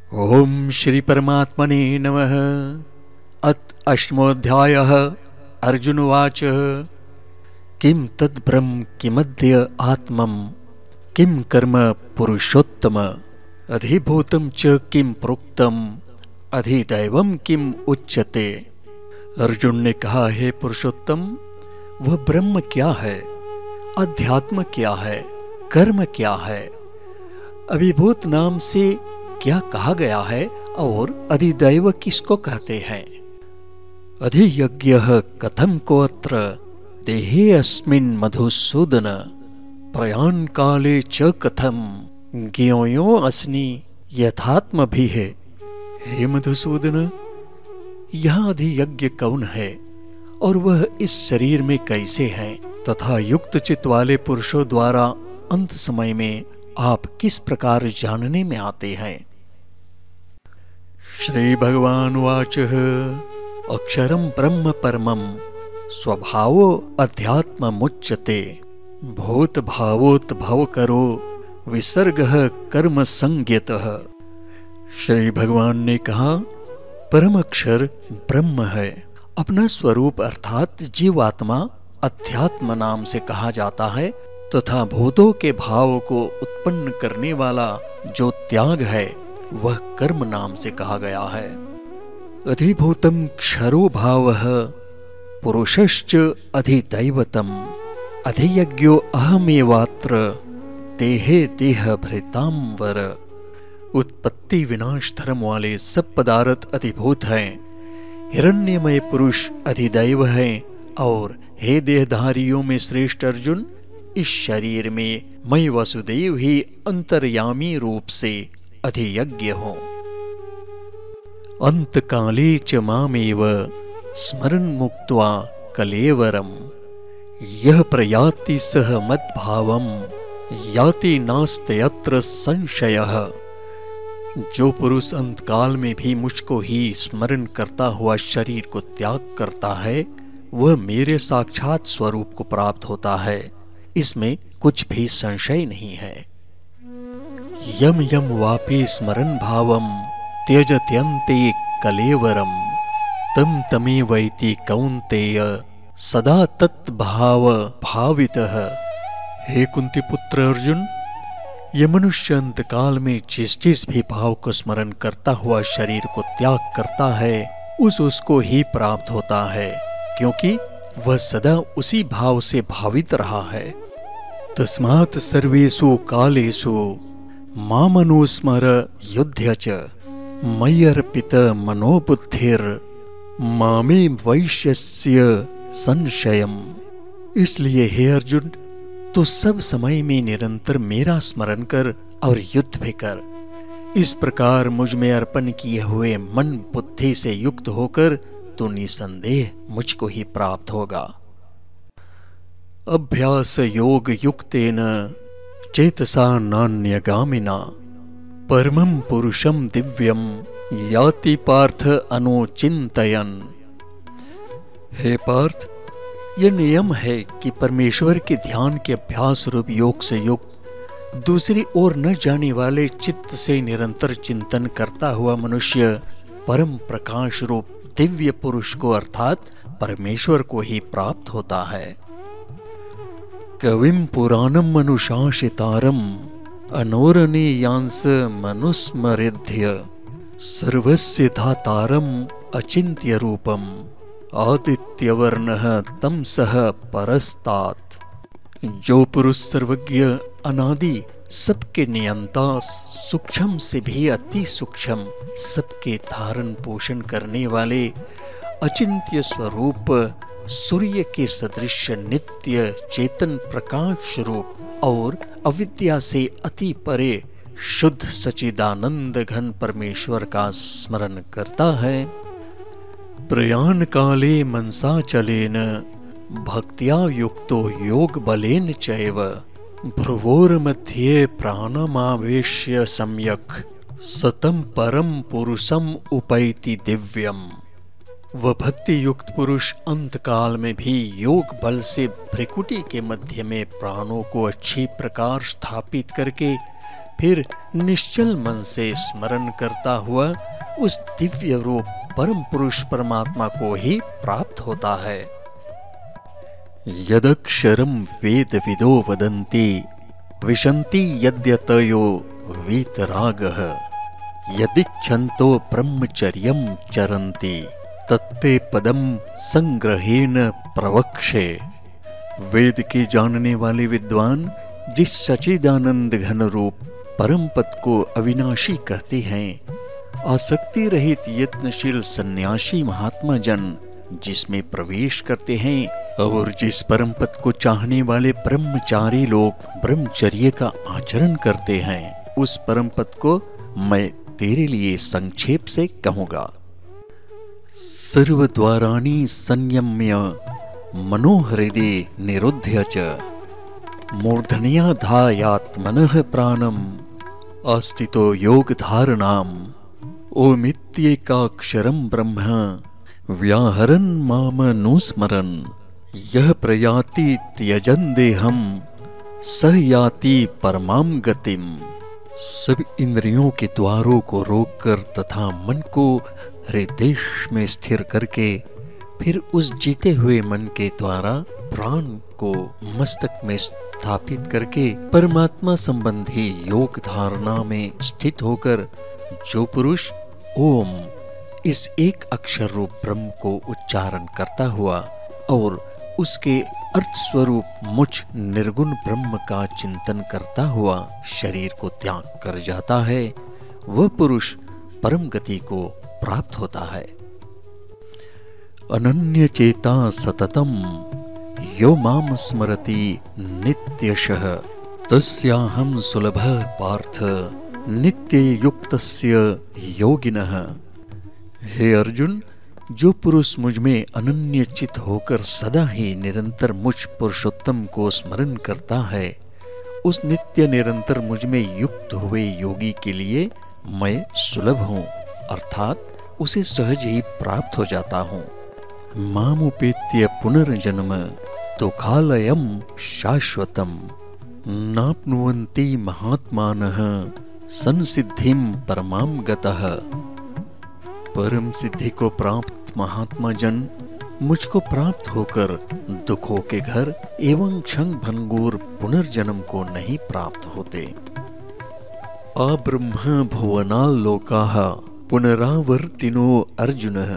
ओम श्री परमात्मने नमः। अथ अष्टमोऽध्यायः। अर्जुनवाच किं तद्ब्रह्म किमद्य आत्मं किं कर्म पुरुषोत्तम अधिभूतं च किं प्रोक्तम अधिदैवं किम उच्यते। अर्जुन ने कहा, हे पुरुषोत्तम, वह ब्रह्म क्या है, अध्यात्म क्या है, कर्म क्या है, अभिभूत नाम से क्या कहा गया है और अधिदैव किसको कहते हैं। अधियज्ञः कथम कोऽत्र देहे अस्मिन् मधुसूदन प्रयाण काले च कथम ज्ञेयो अस्मि यथात्मभिः। हे मधुसूदन, यह अधियज्ञ कौन है और वह इस शरीर में कैसे है तथा युक्त चित्त वाले पुरुषों द्वारा अंत समय में आप किस प्रकार जानने में आते हैं। श्री भगवान वाचः अक्षरं ब्रह्म परमं स्वभावो अध्यात्ममुच्यते भूत भावोत भवकरो विसर्गः कर्म संज्ञतः। श्री भगवान ने कहा, परम अक्षर ब्रह्म है। अपना स्वरूप अर्थात जीवात्मा अध्यात्म नाम से कहा जाता है तथा भूतों के भाव को उत्पन्न करने वाला जो त्याग है वह कर्म नाम से कहा गया है। अधिभूतम क्षरो भावः पुरुषश्च अधिदैवतम अधियज्ञो अहमेवात्र देहे देह भृतांवर। उत्पत्ति विनाश धर्म वाले सब पदार्थ अधिभूत हैं, हिरण्यमय पुरुष अधिदैव हैं और हे देहधारियों में श्रेष्ठ अर्जुन, इस शरीर में मैं वसुदेव ही अंतर्यामी रूप से अधियज्ञ हूं। अंतकाले च मामेव स्मरन् मुक्त्वा कलेवरम यह प्रयाति सह मद्भावम याति नास्त्यत्र संशयः। जो पुरुष अंतकाल में भी मुझको ही स्मरण करता हुआ शरीर को त्याग करता है वह मेरे साक्षात स्वरूप को प्राप्त होता है, इसमें कुछ भी संशय नहीं है। यम यम वापि स्मरन् भावम त्यजत्यन्ते कलेवरम तम तमेवैति कौन्तेय सदा तत्भाव भावितः। हे कुंती पुत्र अर्जुन, यह मनुष्य अंतकाल में जिस भी भाव को स्मरण करता हुआ शरीर को त्याग करता है उसको ही प्राप्त होता है, क्योंकि वह सदा उसी भाव से भावित रहा है। तस्मात् सर्वेषु कालेषु मामनुस्मर युध्य च मय्यर्पित मनोबुद्धिर मामे वैश्यस्य संशयम्। इसलिए हे अर्जुन, तो सब समय में निरंतर मेरा स्मरण कर और युद्ध भी कर। इस प्रकार मुझ में अर्पण किए हुए मन बुद्धि से युक्त होकर तो निसंदेह मुझको ही प्राप्त होगा। अभ्यास योग युक्तेन चेतसा नान्यगामिना परमं पुरुषं दिव्यं याति पार्थ अनुचिन्तयन्। हे पार्थ, यह नियम है कि परमेश्वर के ध्यान के अभ्यास रूप योग से युक्त दूसरी ओर न जाने वाले चित्त से निरंतर चिंतन करता हुआ मनुष्य परम प्रकाश रूप दिव्य पुरुष को अर्थात परमेश्वर को ही प्राप्त होता है। कविं पुराणं मनुशासितारं अनोरणीयांस मनुस्मरेध्य सर्वस्य धातारं अचिन्त्य रूपम आदित्यवर्णः तमसः परस्तात्। जो पुरुष सर्वज्ञ अनादि सबके नियंता सूक्ष्म से भी अति सूक्ष्म सबके धारण पोषण करने वाले अचिंत्य स्वरूप सूर्य के सदृश नित्य चेतन प्रकाश रूप और अविद्या से अति परे शुद्ध सच्चिदानंद घन परमेश्वर का स्मरण करता है। प्रयाण काले मनसा चलेन भक्त्या युक्तो योग बलेन चैव भ्रुवोर मध्ये प्राणमावेश्य सम्यक सतम परम पुरुषम उपैति दिव्यम। वह भक्ति युक्त पुरुष अंतकाल में भी योग बल से भ्रिकुटी के मध्य में प्राणों को अच्छी प्रकार स्थापित करके फिर निश्चल मन से स्मरण करता हुआ उस दिव्य रूप परम पुरुष परमात्मा को ही प्राप्त होता है। यदक्षरम वेद विदो वदन्ति विशन्ति यद्यतयो वीतरागः यदिच्छन्तो ब्रह्मचर्यं चरन्ति तत्ते पदम संग्रहेण प्रवक्षे। वेद के जानने वाले विद्वान जिस सच्चिदानंद घन रूप परम पद को अविनाशी कहते हैं, आसक्ति रहित यत्नशील सन्यासी महात्मा जन जिसमें प्रवेश करते हैं और जिस परम पद को चाहने वाले ब्रह्मचारी लोग ब्रह्मचर्य का आचरण करते हैं, उस परम पद को मैं तेरे लिए संक्षेप से कहूंगा। सर्वद्वाराणि संयम्य मनोहृदि निरुध्य च मूर्धन्या धायात्मनः प्राणम आस्थितो योग धारणाम ओमित्येकाक्षरं ब्रह्म व्याहरन् मामनुस्मरन् यह प्रयाति त्यजन् देहम सह याति परमां गतिम। सब इंद्रियों के द्वारों को रोककर तथा मन को हृदय में स्थिर करके फिर उस जीते हुए मन के द्वारा प्राण को मस्तक में स्थापित करके परमात्मा संबंधी योग धारणा में स्थित होकर जो पुरुष ओम इस एक अक्षर रूप ब्रह्म को उच्चारण करता हुआ और उसके अर्थ स्वरूप मुझ निर्गुण ब्रह्म का चिंतन करता हुआ शरीर को त्याग कर जाता है, वह पुरुष परम गति को प्राप्त होता है। अनन्य चेता सततम यो माम स्मरति नित्यशः तस्याहं सुलभः पार्थ नित्य युक्तस्य योगिनः। हे अर्जुन, जो पुरुष मुझ में अनन्य चित होकर सदा ही निरंतर मुझ पुरुषोत्तम को स्मरण करता है, उस नित्य निरंतर मुझ में युक्त हुए योगी के लिए मैं सुलभ हूँ, अर्थात उसे सहज ही प्राप्त हो जाता हूँ। मामुपेत्य पुनर्जन्म दुःखालयं शाश्वतम् नाप्नुवन्ति महात्मानः संसिद्धिं परमां गतः। परम सिद्धि को प्राप्त महात्मा जन मुझको प्राप्त होकर दुखों के घर एवं क्षण भंगुर पुनर्जन्म को नहीं प्राप्त होते। अब्रह्म भुवनाल्लोकाः पुनरावर्तिनो अर्जुनः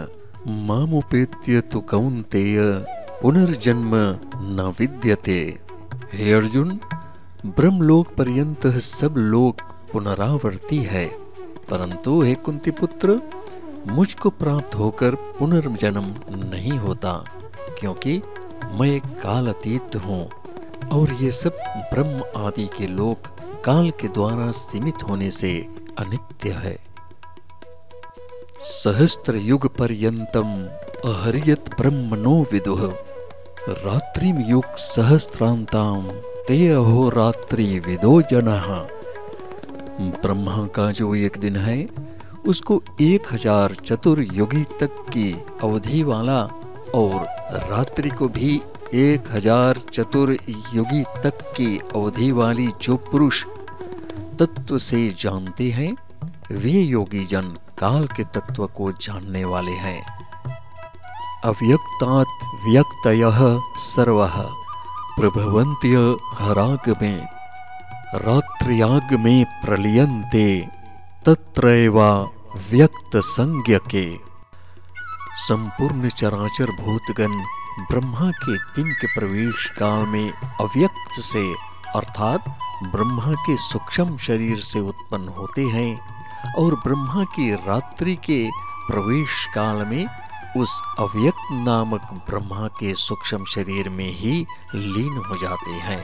मामुपेत्य तु कौन्तेय पुनर्जन्म न विद्यते। हे अर्जुन, ब्रह्मलोक पर्यंत सब लोग पुनरावर्ती है, परंतु हे कुंती पुत्र, मुझको प्राप्त होकर पुनर्जन्म नहीं होता, क्योंकि मैं कालातीत हूँ और ये सब ब्रह्म आदि के लोक काल के द्वारा सीमित होने से अनित्य है। सहस्त्र युग पर्यंतम अहर्यत ब्रह्मणो विदुः रात्रिम युग सहस्त्रांताम ते अहोरात्रि विदो जनः। ब्रह्मा का जो एक दिन है उसको 1000 चतुर्युगी तक की अवधि वाला और रात्रि को भी 1000 चतुर्युगी तक की अवधि वाली जो पुरुष तत्व से जानते हैं, वे योगी जन काल के तत्व को जानने वाले हैं। अव्यक्तात् व्यक्तयः सर्वः प्रभवन्त्य हरागमे रात्र्यागमे प्रलीयन्ते तत्रैवा व्यक्त संज्ञके। संपूर्ण चराचर भूतगण ब्रह्मा के दिन के प्रवेश काल में अव्यक्त से अर्थात ब्रह्मा के सूक्ष्म शरीर से उत्पन्न होते हैं और ब्रह्मा की रात्रि के प्रवेश काल में उस अव्यक्त नामक ब्रह्मा के सूक्ष्म शरीर में ही लीन हो जाते हैं।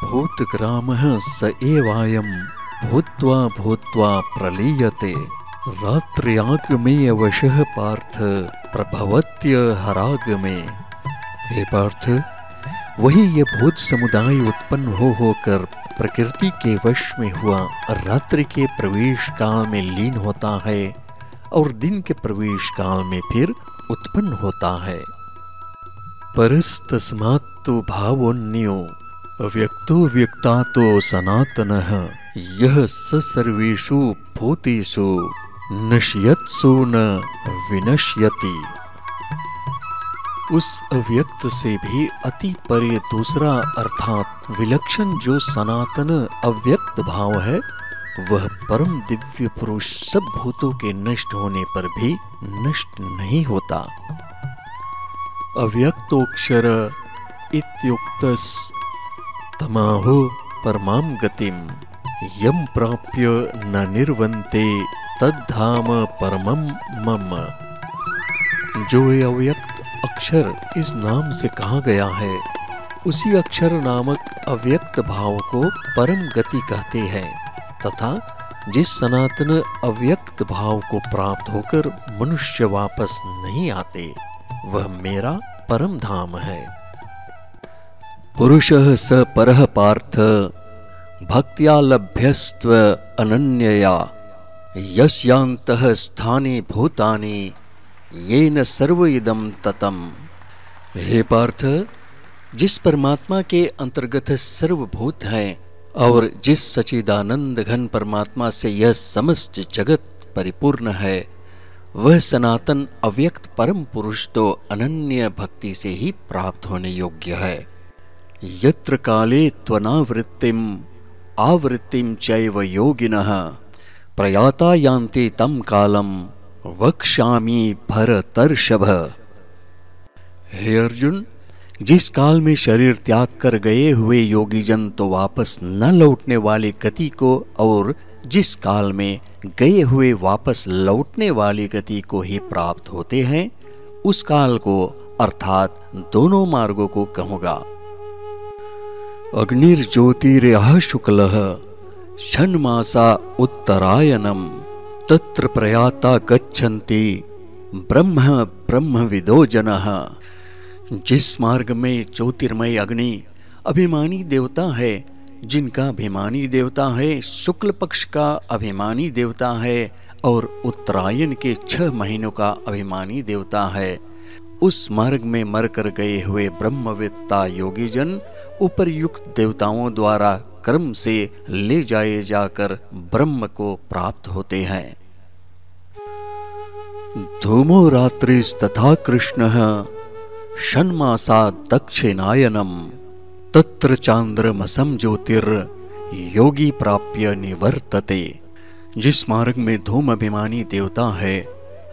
भूतग्रामः स एवायं भूत्वा भूत्वा प्रलीयते रात्र्यागमे वशः पार्थ प्रभवत्य हरागमे। हे पार्थ, वही ये भूत समुदाय उत्पन्न होकर प्रकृति के वश में हुआ रात्रि के प्रवेश काल में लीन होता है और दिन के प्रवेश काल में फिर उत्पन्न होता है। परस्तस्मात्तु भावोन्यो अव्यक्तो व्यक्तातो सनातनः यह स सर्वेषु भूतेषु नश्यत्सु न विनश्यति। उस अव्यक्त से भी अति परे दूसरा अर्थात विलक्षण जो सनातन अव्यक्त भाव है, वह परम दिव्य पुरुष सब भूतों के नष्ट होने पर भी नष्ट नहीं होता। अव्यक्तोक्षर इत्युक्तस् तमाहो परमां गतिम यम प्राप्य न निर्वन्ते तद्धाम परमं मम। जो अव्यक्त अक्षर इस नाम से कहा गया है, उसी अक्षर नामक अव्यक्त भाव को परम गति कहते हैं तथा जिस सनातन अव्यक्त भाव को प्राप्त होकर मनुष्य वापस नहीं आते, वह मेरा परम धाम है। पुरुषः स परः पार्थ भक्त्या लभ्यस्त्व अनन्यया यस्यान्तः स्थाने भूतानि येन सर्व इदं ततम्। हे पार्थ, जिस परमात्मा के अंतर्गत सर्वभूत हैं और जिस सच्चिदानंद घन परमात्मा से यह समस्त जगत परिपूर्ण है, वह सनातन अव्यक्त परम पुरुष तो अनन्य भक्ति से ही प्राप्त होने योग्य है। यत्र काले त्वनावृत्तिम आवृत्तिम चैव योगिनः प्रयाता यान्ति तम कालम वक्ष्यामि भरतर्षभ। हे अर्जुन, जिस काल में शरीर त्याग कर गए हुए योगी जन तो वापस न लौटने वाली गति को और जिस काल में गए हुए वापस लौटने वाली गति को ही प्राप्त होते हैं, उस काल को अर्थात दोनों मार्गों को कहूँगा। अग्निर्ज्योतिर्यः शुक्लः षण्मासा उत्तरायणम् तत्र प्रयाता गच्छन्ति ब्रह्म ब्रह्मविदो जनः। जिस मार्ग में ज्योतिर्मय अग्नि अभिमानी देवता है, जिनका अभिमानी देवता है शुक्ल पक्ष का अभिमानी देवता है और उत्तरायण के 6 महीनों का अभिमानी देवता है, उस मार्ग में मरकर गए हुए ब्रह्मवेत्ता योगी जन उपरयुक्त देवताओं द्वारा क्रम से ले जाए जाकर ब्रह्म को प्राप्त होते हैं। धूमो रात्रिस्तथा कृष्णः षण्मासा दक्षिणायनम तत्र चांद्रमसं ज्योतिर योगी प्राप्य निवर्तते। जिस मार्ग में धूम अभिमानी देवता है,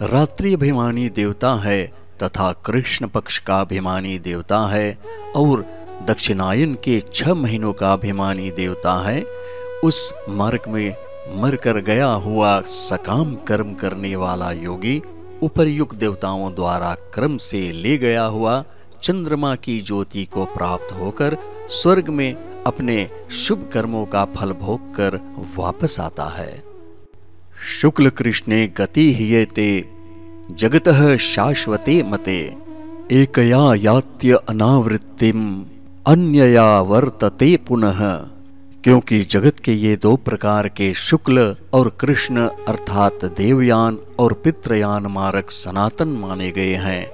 रात्रि अभिमानी देवता है तथा कृष्ण पक्ष का अभिमानी देवता है और दक्षिणायन के 6 महीनों का अभिमानी देवता है, उस मार्ग में मरकर गया हुआ सकाम कर्म करने वाला योगी उपरयुक्त देवताओं द्वारा क्रम से ले गया हुआ चंद्रमा की ज्योति को प्राप्त होकर स्वर्ग में अपने शुभ कर्मों का फल भोग कर वापस आता है। शुक्ल कृष्णे गति हीयते जगतः शाश्वते मते एकया यात्य अनावृत्तिम अन्यया वर्तते पुनः। क्योंकि जगत के ये 2 प्रकार के शुक्ल और कृष्ण अर्थात देवयान और पितृयान मार्ग सनातन माने गए हैं।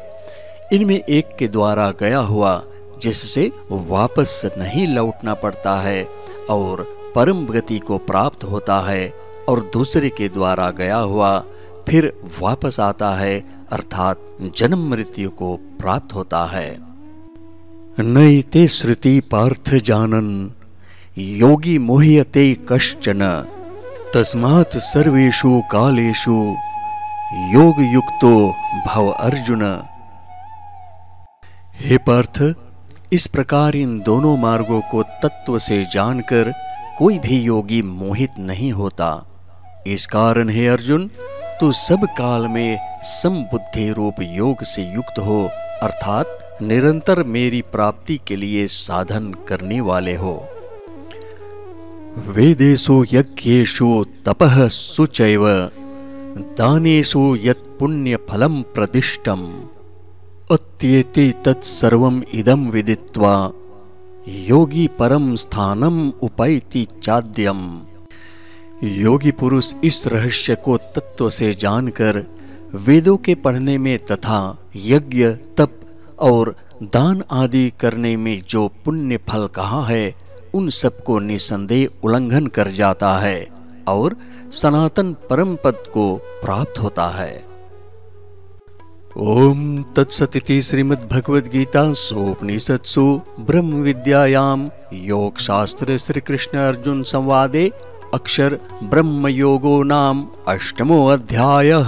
इनमें एक के द्वारा गया हुआ जिससे वापस नहीं लौटना पड़ता है और परम गति को प्राप्त होता है, और दूसरे के द्वारा गया हुआ फिर वापस आता है अर्थात जन्म मृत्यु को प्राप्त होता है। नैते श्रुति पार्थ जानन योगी मोह्यते कश्चन तस्मात् सर्वेषु कालेषु योग युक्तो भव अर्जुन। हे पार्थ, इस प्रकार इन दोनों मार्गों को तत्व से जानकर कोई भी योगी मोहित नहीं होता। इस कारण हे अर्जुन, तू सब काल में समबुद्धि रूप योग से युक्त हो अर्थात निरंतर मेरी प्राप्ति के लिए साधन करने वाले हो। वेदेषु यज्ञेषु तपः शुचैव दानेषु यत् पुण्य फलं प्रदिष्टम् अत्येति तत्सर्वम् इदं विदित्वा योगी परम स्थानम उपैति चाद्यम। योगी पुरुष इस रहस्य को तत्व से जानकर वेदों के पढ़ने में तथा यज्ञ तप और दान आदि करने में जो पुण्य फल कहा है उन सबको निसंदेह उल्लंघन कर जाता है और सनातन परम पद को प्राप्त होता है। ओम तत्सदिति श्रीमद्भगवद्गीतासूपनिषत्सु ब्रह्म विद्यायां योग शास्त्रे श्री कृष्ण अर्जुन संवादे अक्षर ब्रह्म योगो नाम 8मो अध्यायः।